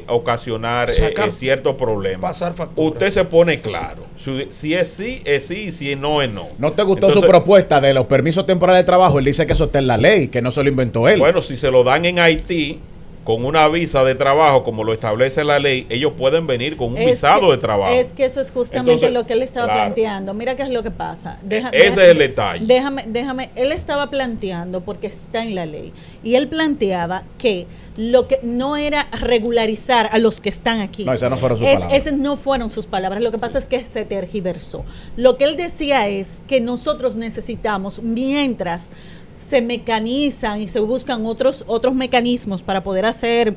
ocasionar Sacar- ciertos problemas. pasar factura. Usted se pone claro. Si es sí, es sí, y si no, es no. ¿No te gustó Entonces, su propuesta de los permisos temporales de trabajo? Él dice que eso está en la ley, que no se lo inventó él. Bueno, si se lo dan en Haití con una visa de trabajo, como lo establece la ley, ellos pueden venir con un visado de trabajo. Es que eso es justamente Entonces, lo que él estaba claro. planteando. Mira qué es lo que pasa. Ese es el detalle. Déjame, él estaba planteando, porque está en la ley, y él planteaba que lo que no era regularizar a los que están aquí. No, esas no fueron sus palabras. Esas no fueron sus palabras. Lo que pasa es que se tergiversó. Lo que él decía es que nosotros necesitamos, mientras se mecanizan y se buscan otros mecanismos para poder hacer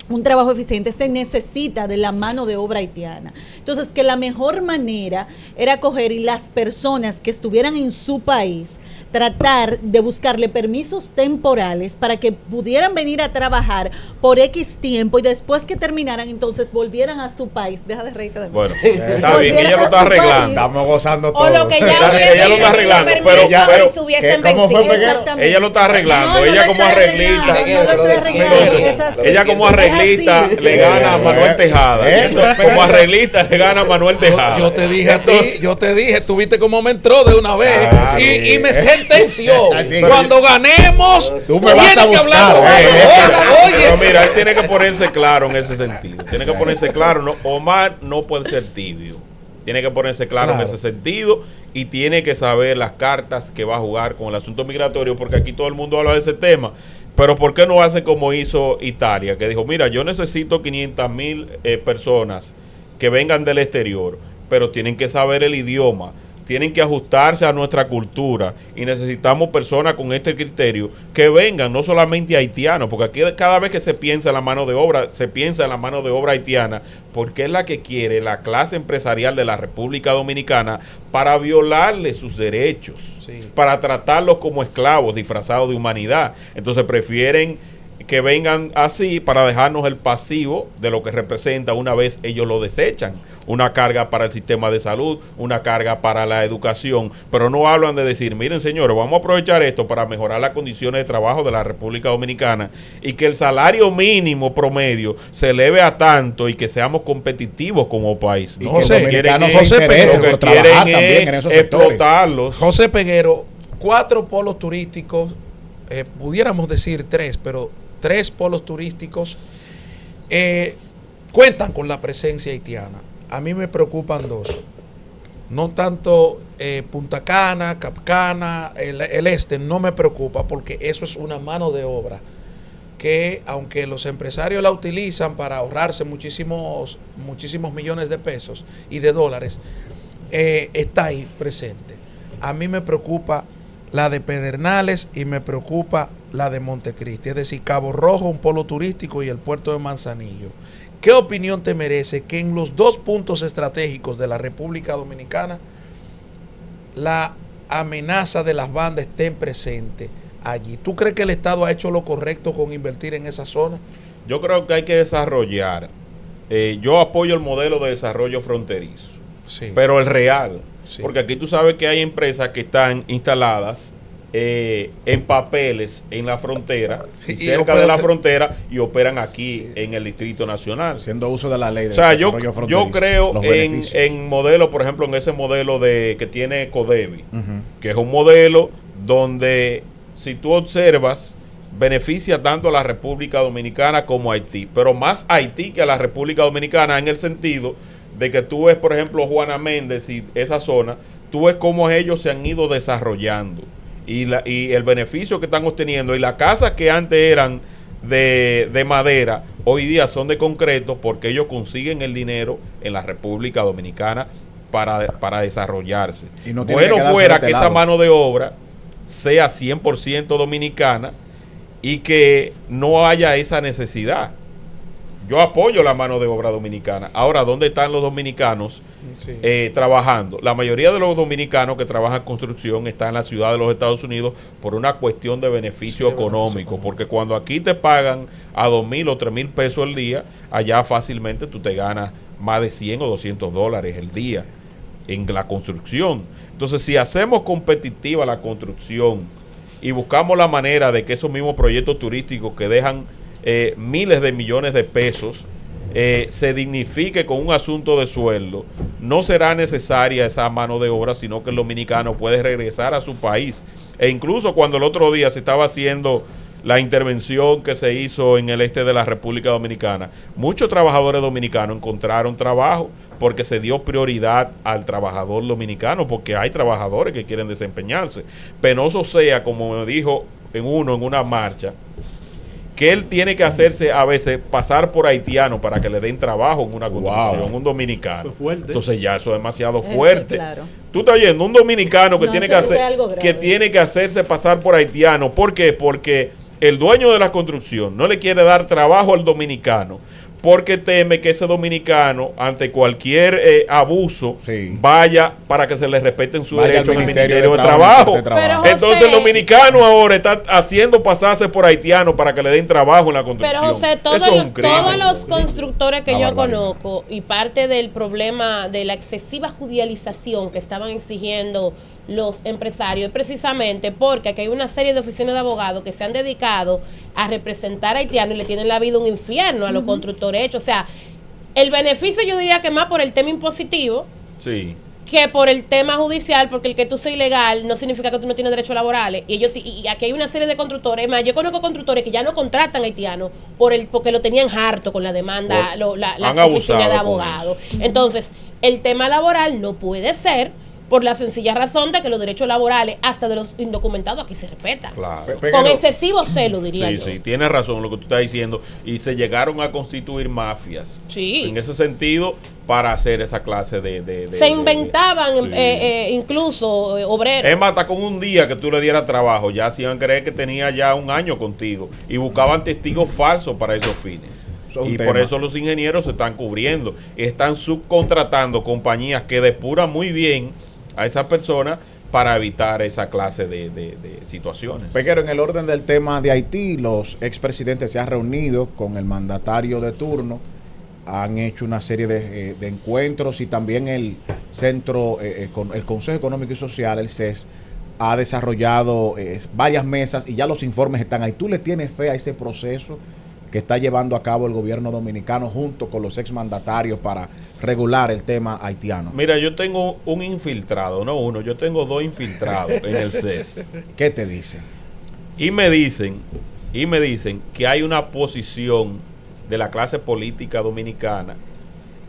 un trabajo eficiente, se necesita de la mano de obra haitiana. Entonces, que la mejor manera era coger y las personas que estuvieran en su país tratar de buscarle permisos temporales para que pudieran venir a trabajar por X tiempo y después que terminaran, entonces volvieran a su país. Deja de reírte de mí. Bueno, está bien, ella lo está arreglando. Estamos gozando todo. O lo que ella lo está arreglando, pero ¿cómo fue, ella lo está arreglando. Ella como arreglista. Ella como arreglista le gana a Manuel Tejada. Como arreglista le gana a Manuel Tejada. Yo te dije a ti, tuviste cómo me entró de una vez y me sentenció. Cuando ganemos, tú me vas a buscar. Pero mira, él tiene que ponerse claro en ese sentido. Tiene que ponerse claro. No, Omar no puede ser tibio. Tiene que ponerse claro en ese sentido y tiene que saber las cartas que va a jugar con el asunto migratorio, porque aquí todo el mundo habla de ese tema. Pero ¿por qué no hace como hizo Italia? Que dijo, mira, yo necesito 500,000 personas que vengan del exterior, pero tienen que saber el idioma, tienen que ajustarse a nuestra cultura y necesitamos personas con este criterio que vengan, no solamente haitianos, porque aquí cada vez que se piensa en la mano de obra, se piensa en la mano de obra haitiana, porque es la que quiere la clase empresarial de la República Dominicana para violarle sus derechos, para tratarlos como esclavos disfrazados de humanidad. Entonces prefieren que vengan así para dejarnos el pasivo de lo que representa una vez ellos lo desechan. Una carga para el sistema de salud, una carga para la educación, pero no hablan de decir, miren señores, vamos a aprovechar esto para mejorar las condiciones de trabajo de la República Dominicana y que el salario mínimo promedio se eleve a tanto y que seamos competitivos como país. Y que el dominicano se interese por trabajar también en esos explotarlos. José Peguero, 4 polos turísticos, pudiéramos decir 3, pero 3 polos turísticos cuentan con la presencia haitiana. A mí me preocupan 2. No tanto Punta Cana, Cap Cana, el este, no me preocupa porque eso es una mano de obra que, aunque los empresarios la utilizan para ahorrarse muchísimos millones de pesos y de dólares, está ahí presente. A mí me preocupa la de Pedernales y me preocupa la de Montecristi, es decir, Cabo Rojo, un polo turístico, y el puerto de Manzanillo. ¿Qué opinión te merece que en los 2 puntos estratégicos de la República Dominicana la amenaza de las bandas estén presentes allí? ¿Tú crees que el Estado ha hecho lo correcto con invertir en esa zona? Yo creo que hay que desarrollar. Yo apoyo el modelo de desarrollo fronterizo, pero el real. Porque aquí tú sabes que hay empresas que están instaladas en papeles en la frontera y cerca de la frontera y operan aquí en el Distrito Nacional. Haciendo uso de la ley de desarrollo fronterizo. Yo creo en modelo, por ejemplo, en ese modelo que tiene Codevi, que es un modelo donde, si tú observas, beneficia tanto a la República Dominicana como a Haití, pero más a Haití que a la República Dominicana, en el sentido de que tú ves, por ejemplo, Juana Méndez y esa zona, tú ves cómo ellos se han ido desarrollando y el beneficio que están obteniendo, y las casas que antes eran de madera, hoy día son de concreto, porque ellos consiguen el dinero en la República Dominicana para desarrollarse. Y no bueno fuera que esa mano de obra sea 100% dominicana y que no haya esa necesidad. Yo apoyo la mano de obra dominicana. Ahora, ¿dónde están los dominicanos trabajando? La mayoría de los dominicanos que trabajan en construcción están en la ciudad de los Estados Unidos por una cuestión de beneficio económico, porque cuando aquí te pagan a 2,000 o 3,000 pesos el día, allá fácilmente tú te ganas más de 100 o 200 dólares el día en la construcción. Entonces, si hacemos competitiva la construcción y buscamos la manera de que esos mismos proyectos turísticos que dejan miles de millones de pesos se dignifique con un asunto de sueldo, no será necesaria esa mano de obra, sino que el dominicano puede regresar a su país. E incluso cuando el otro día se estaba haciendo la intervención que se hizo en el este de la República Dominicana, muchos trabajadores dominicanos encontraron trabajo porque se dio prioridad al trabajador dominicano, porque hay trabajadores que quieren desempeñarse. Penoso sea, como me dijo en una marcha, que él tiene que hacerse a veces pasar por haitiano para que le den trabajo en una construcción, un dominicano. Eso es fuerte. Entonces ya eso es demasiado fuerte. Claro. Tú estás oyendo, un dominicano que tiene que hacerse pasar por haitiano. ¿Por qué? Porque el dueño de la construcción no le quiere dar trabajo al dominicano, porque teme que ese dominicano, ante cualquier abuso, vaya para que se le respeten sus derechos al Ministerio de Trabajo. Entonces el dominicano ahora está haciendo pasarse por haitiano para que le den trabajo en la construcción. Pero José, todos los constructores que yo conozco, y parte del problema de la excesiva judicialización que estaban exigiendo los empresarios, es precisamente porque aquí hay una serie de oficinas de abogados que se han dedicado a representar a haitianos y le tienen la vida un infierno a los constructores hechos. O sea, el beneficio yo diría que más por el tema impositivo que por el tema judicial, porque el que tú seas ilegal no significa que tú no tienes derechos laborales. Y aquí hay una serie de constructores. Más, yo conozco constructores que ya no contratan haitianos porque lo tenían harto con la demanda, las oficinas de abogados. Entonces, el tema laboral no puede ser por la sencilla razón de que los derechos laborales, hasta de los indocumentados, aquí se respetan. Claro. Con excesivo celo, diría yo. Sí, tienes razón lo que tú estás diciendo. Y se llegaron a constituir mafias. Sí. En ese sentido, para hacer esa clase se inventaban incluso obreros. Es más, hasta con un día que tú le dieras trabajo, ya hacían creer que tenía ya un año contigo. Y buscaban testigos falsos para esos fines. Y por eso los ingenieros se están cubriendo. Están subcontratando compañías que depuran muy bien a esa persona para evitar esa clase de situaciones. Peguero, en el orden del tema de Haití, los expresidentes se han reunido con el mandatario de turno, han hecho una serie de encuentros, y también el centro, el Consejo Económico y Social, el CES, ha desarrollado varias mesas y ya los informes están ahí. ¿Tú le tienes fe a ese proceso que está llevando a cabo el gobierno dominicano junto con los exmandatarios para regular el tema haitiano? Mira, yo tengo un infiltrado, no uno, yo tengo 2 infiltrados en el CES. ¿Qué te dicen? Y me dicen que hay una posición de la clase política dominicana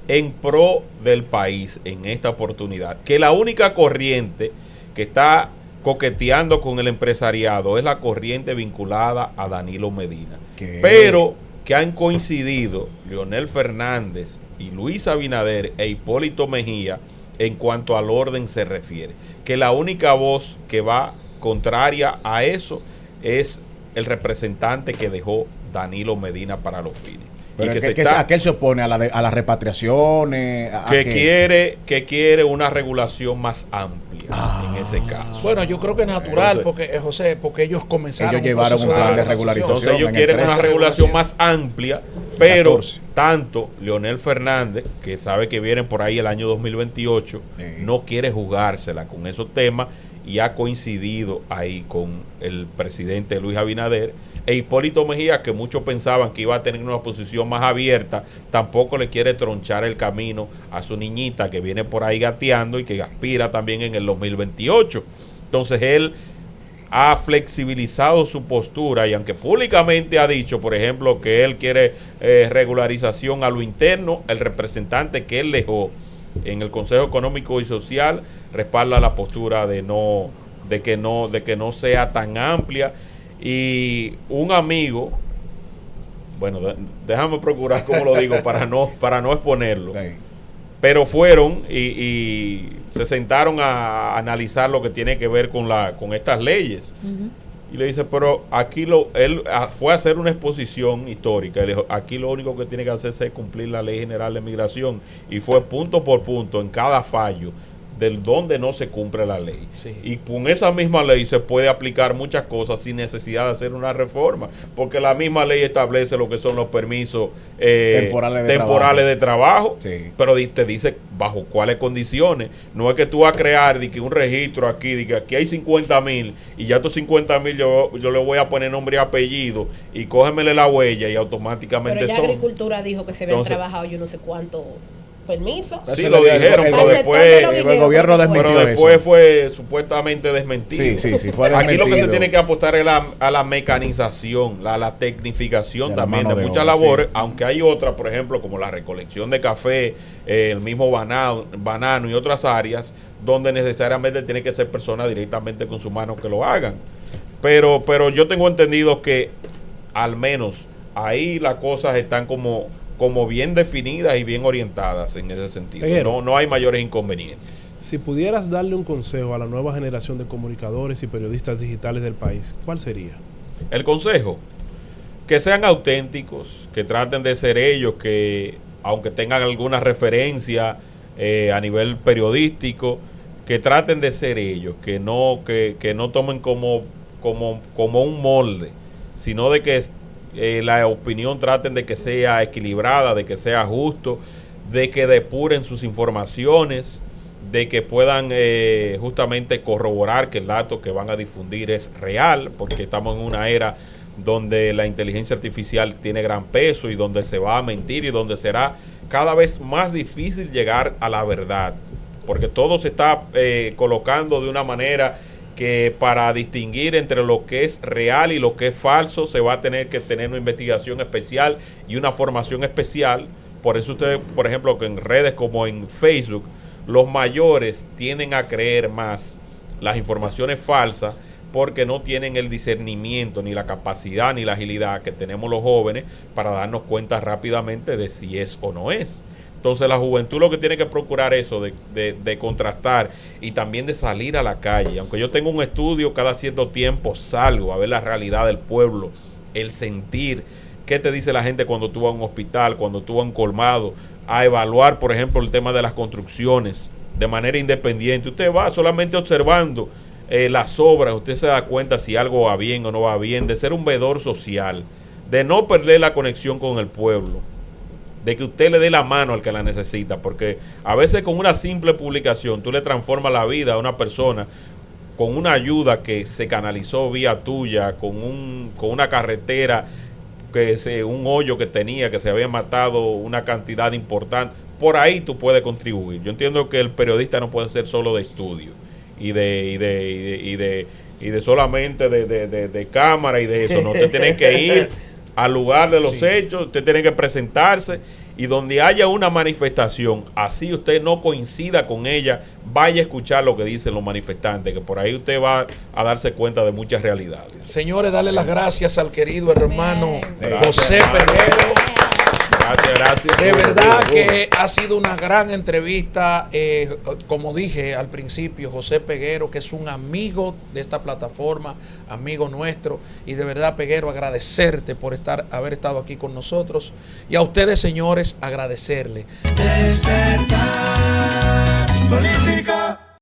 en pro del país en esta oportunidad, que la única corriente que está coqueteando con el empresariado es la corriente vinculada a Danilo Medina. ¿Qué? Pero que han coincidido Leonel Fernández y Luis Abinader e Hipólito Mejía en cuanto al orden se refiere. Que la única voz que va contraria a eso es el representante que dejó Danilo Medina para los fines. Pero ¿a qué él se opone? ¿A las repatriaciones? Que quiere una regulación más amplia en ese caso. Bueno, yo creo que es natural, porque José, porque ellos comenzaron. Ellos llevaron un plan de regularización. Entonces ellos quieren una regulación más amplia, pero 14. Tanto Leonel Fernández, que sabe que viene por ahí el año 2028, no quiere jugársela con esos temas, y ha coincidido ahí con el presidente Luis Abinader. E Hipólito Mejía, que muchos pensaban que iba a tener una posición más abierta, tampoco le quiere tronchar el camino a su niñita que viene por ahí gateando y que aspira también en el 2028. Entonces él ha flexibilizado su postura, y aunque públicamente ha dicho, por ejemplo, que él quiere regularización a lo interno, el representante que él dejó en el Consejo Económico y Social respalda la postura de que no sea tan amplia. Y un amigo, bueno, déjame procurar cómo lo digo para no exponerlo, pero fueron y se sentaron a analizar lo que tiene que ver con estas leyes. Y le dice, pero aquí él fue a hacer una exposición histórica. Y le dijo, aquí lo único que tiene que hacerse es cumplir la Ley General de Migración. Y fue punto por punto en cada fallo del donde no se cumple la ley. Sí. Y con esa misma ley se puede aplicar muchas cosas sin necesidad de hacer una reforma, porque la misma ley establece lo que son los permisos temporales de trabajo, sí. Pero te dice bajo cuáles condiciones. No es que tú vas a crear un registro aquí, de que aquí hay 50,000 y ya estos 50,000 yo le voy a poner nombre y apellido y cógemele la huella y automáticamente pero ya Agricultura dijo que se habían trabajado yo no sé cuánto permiso. Sí, lo dijeron, pero después el gobierno desmintió eso. Pero después fue supuestamente desmentido. Sí, fue desmentido. Aquí lo que se tiene que apostar es a la mecanización, a la tecnificación también de muchas labores, aunque hay otras, por ejemplo, como la recolección de café, el mismo banano y otras áreas, donde necesariamente tiene que ser personas directamente con sus manos que lo hagan. Pero yo tengo entendido que al menos ahí las cosas están como bien definidas y bien orientadas en ese sentido. Pero no hay mayores inconvenientes. Si pudieras darle un consejo a la nueva generación de comunicadores y periodistas digitales del país, ¿cuál sería? El consejo. que sean auténticos, que traten de ser ellos, que aunque tengan alguna referencia a nivel periodístico, que traten de ser ellos, que no tomen como un molde, sino de que la opinión traten de que sea equilibrada, de que sea justo, de que depuren sus informaciones, de que puedan justamente corroborar que el dato que van a difundir es real, porque estamos en una era donde la inteligencia artificial tiene gran peso y donde se va a mentir y donde será cada vez más difícil llegar a la verdad, porque todo se está colocando de una manera que para distinguir entre lo que es real y lo que es falso se va a tener que tener una investigación especial y una formación especial. Por eso ustedes, por ejemplo, que en redes como en Facebook, los mayores tienden a creer más las informaciones falsas porque no tienen el discernimiento, ni la capacidad, ni la agilidad que tenemos los jóvenes para darnos cuenta rápidamente de si es o no es. Entonces la juventud lo que tiene que procurar eso de contrastar y también de salir a la calle. Aunque yo tengo un estudio, cada cierto tiempo salgo a ver la realidad del pueblo, el sentir, qué te dice la gente cuando tú vas a un hospital, cuando tú vas a un colmado, a evaluar, por ejemplo, el tema de las construcciones de manera independiente. Usted va solamente observando las obras, usted se da cuenta si algo va bien o no va bien, de ser un veedor social, de no perder la conexión con el pueblo, de que usted le dé la mano al que la necesita, porque a veces con una simple publicación tú le transformas la vida a una persona con una ayuda que se canalizó vía tuya, con una carretera, un hoyo que tenía, que se había matado una cantidad importante. Por ahí tú puedes contribuir. Yo entiendo que el periodista no puede ser solo de estudio y de solamente de cámara y de eso. No, usted tiene que ir al lugar de los hechos, usted tiene que presentarse, y donde haya una manifestación, así usted no coincida con ella, vaya a escuchar lo que dicen los manifestantes, que por ahí usted va a darse cuenta de muchas realidades. Señores, dale las gracias al querido hermano José Peguero. Gracias. De verdad que ha sido una gran entrevista. Como dije al principio, José Peguero, que es un amigo de esta plataforma, amigo nuestro. Y de verdad, Peguero, agradecerte por haber estado aquí con nosotros. Y a ustedes, señores, agradecerle. Política.